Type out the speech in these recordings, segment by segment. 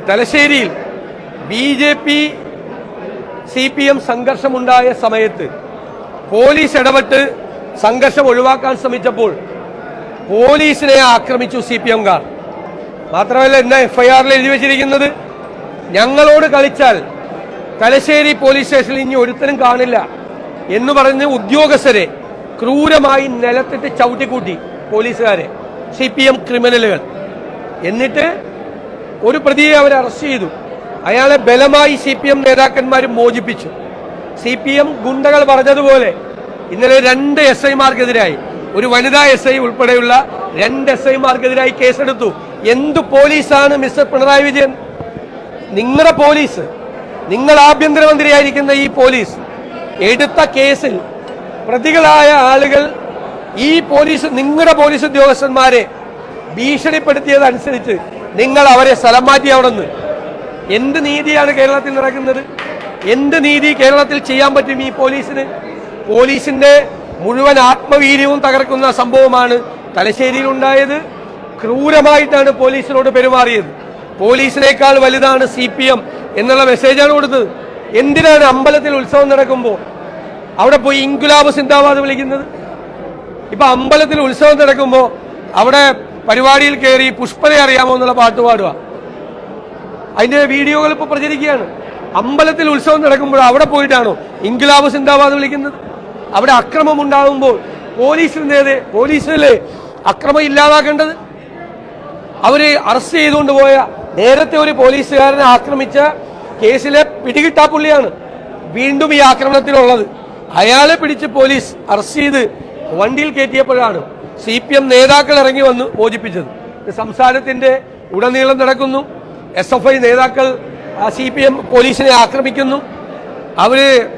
തലശ്ശേരിയിൽ BJP CPM സംഘർഷമുണ്ടായ സമയത്ത് police ഇടപെട്ട് സംഘർഷം ഒഴിവാക്കാൻ ശ്രമിച്ചപ്പോൾ പോലീസിനെ ആക്രമിച്ചു CPMകാർ. മാത്രമല്ല ഇന്ന് FIRൽ എഴുതി വെച്ചിരിക്കുന്നത് ഞങ്ങളോട് കളിച്ചാൽ തലശ്ശേരി പോലീസ് സ്റ്റേഷനിൽ ഇനി ഒരുത്തരും കാണില്ല എന്ന് പറഞ്ഞ് ഉദ്യോഗസ്ഥരെ ക്രൂരമായി നിലത്തിട്ട് ചവിട്ടിക്കൂട്ടി പോലീസുകാരെ, CPM ക്രിമിനലുകൾ. എന്നിട്ട് ഒരു പ്രതിയെ അവർ അറസ്റ്റ് ചെയ്തു. അയാളെ ബലമായി CPM നേതാക്കന്മാർ മോചിപ്പിച്ചു. CPM ഗുണ്ടകൾ പറഞ്ഞതുപോലെ ഇന്നലെ 2 SIമാർക്കെതിരായി, ഒരു വനിതാ SI ഉൾപ്പെടെയുള്ള 2 SIമാർക്കെതിരായി കേസെടുത്തു. എന്തു പോലീസാണ് മിസ്റ്റർ പിണറായി വിജയൻ? നിങ്ങളുടെ പോലീസ്, നിങ്ങൾ ആഭ്യന്തരമന്ത്രിയായിരിക്കുന്ന ഈ പോലീസ് എടുത്ത കേസിൽ പ്രതികളായ ആളുകൾ ഈ പോലീസ്, നിങ്ങളുടെ പോലീസ് ഉദ്യോഗസ്ഥന്മാരെ ഭീഷണിപ്പെടുത്തിയതനുസരിച്ച് നിങ്ങൾ അവരെ സ്ഥലം മാറ്റി. അവിടെ നിന്ന് എന്ത് നീതിയാണ് കേരളത്തിൽ നടക്കുന്നത്? എന്ത് നീതി കേരളത്തിൽ ചെയ്യാൻ പറ്റും ഈ പോലീസിന്? പോലീസിന്റെ മുഴുവൻ ആത്മവീര്യവും തകർക്കുന്ന സംഭവമാണ് തലശ്ശേരിയിൽ ഉണ്ടായത്. ക്രൂരമായിട്ടാണ് പോലീസിനോട് പെരുമാറിയത്. പോലീസിനേക്കാൾ വലുതാണ് CPM എന്നുള്ള മെസ്സേജാണ് കൊടുത്തത്. എന്തിനാണ് അമ്പലത്തിൽ ഉത്സവം നടക്കുമ്പോൾ അവിടെ പോയി ഇൻകുലാബ് സിന്ദാബാദ് വിളിക്കുന്നത്? ഇപ്പൊ അമ്പലത്തിൽ ഉത്സവം നടക്കുമ്പോൾ അവിടെ പരിപാടിയിൽ കയറി പുഷ്പനെ അറിയാമോ എന്നുള്ള പാട്ട് പാടുക. അതിന്റെ വീഡിയോകൾ ഇപ്പൊ പ്രചരിക്കുകയാണ്. അമ്പലത്തിൽ ഉത്സവം നടക്കുമ്പോൾ അവിടെ പോയിട്ടാണോ ഇൻകുലാബ് സിന്ദാബാദ് വിളിക്കുന്നത്? അവിടെ അക്രമം ഉണ്ടാകുമ്പോൾ പോലീസിലെ അക്രമം ഇല്ലാതാക്കേണ്ടത്. അവര് അറസ്റ്റ് ചെയ്തുകൊണ്ട് പോയ നേരത്തെ ഒരു പോലീസുകാരനെ ആക്രമിച്ച കേസിലെ പിടികിട്ടാപ്പുള്ളിയാണ് വീണ്ടും ഈ ആക്രമണത്തിലുള്ളത്. അയാളെ പിടിച്ച് പോലീസ് അറസ്റ്റ് ചെയ്ത് വണ്ടിയിൽ കയറ്റിയപ്പോഴാണ് CPM നേതാക്കൾ ഇറങ്ങി വന്ന് മോചിപ്പിച്ചത്. സംസ്ഥാനത്തിന്റെ ഉടനീളം നടക്കുന്നു. SFI നേതാക്കൾ CPM പോലീസിനെ ആക്രമിക്കുന്നു.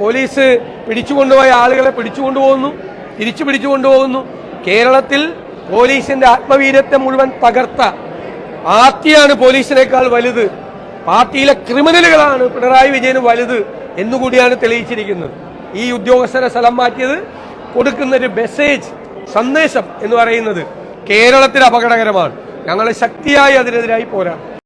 പോലീസ് പിടിച്ചുകൊണ്ടുപോയ ആളുകളെ പിടിച്ചുകൊണ്ടുപോകുന്നു, തിരിച്ചു പിടിച്ചുകൊണ്ടുപോകുന്നു. കേരളത്തിൽ പോലീസിന്റെ ആത്മവീര്യത്തെ മുഴുവൻ തകർത്ത പാർട്ടിയാണ് പോലീസിനേക്കാൾ വലുത്. പാർട്ടിയിലെ ക്രിമിനലുകളാണ് പിണറായി വിജയന് വലുത് എന്നുകൂടിയാണ് തെളിയിച്ചിരിക്കുന്നത്. ഈ ഉദ്യോഗസ്ഥരെ സ്ഥലം മാറ്റിയത് കൊടുക്കുന്ന ഒരു സന്ദേശം എന്ന് പറയുന്നത് കേരളത്തിൽ അപകടകരമാണ്. ഞങ്ങൾ ശക്തിയായി അതിനെതിരായി പോരാടും.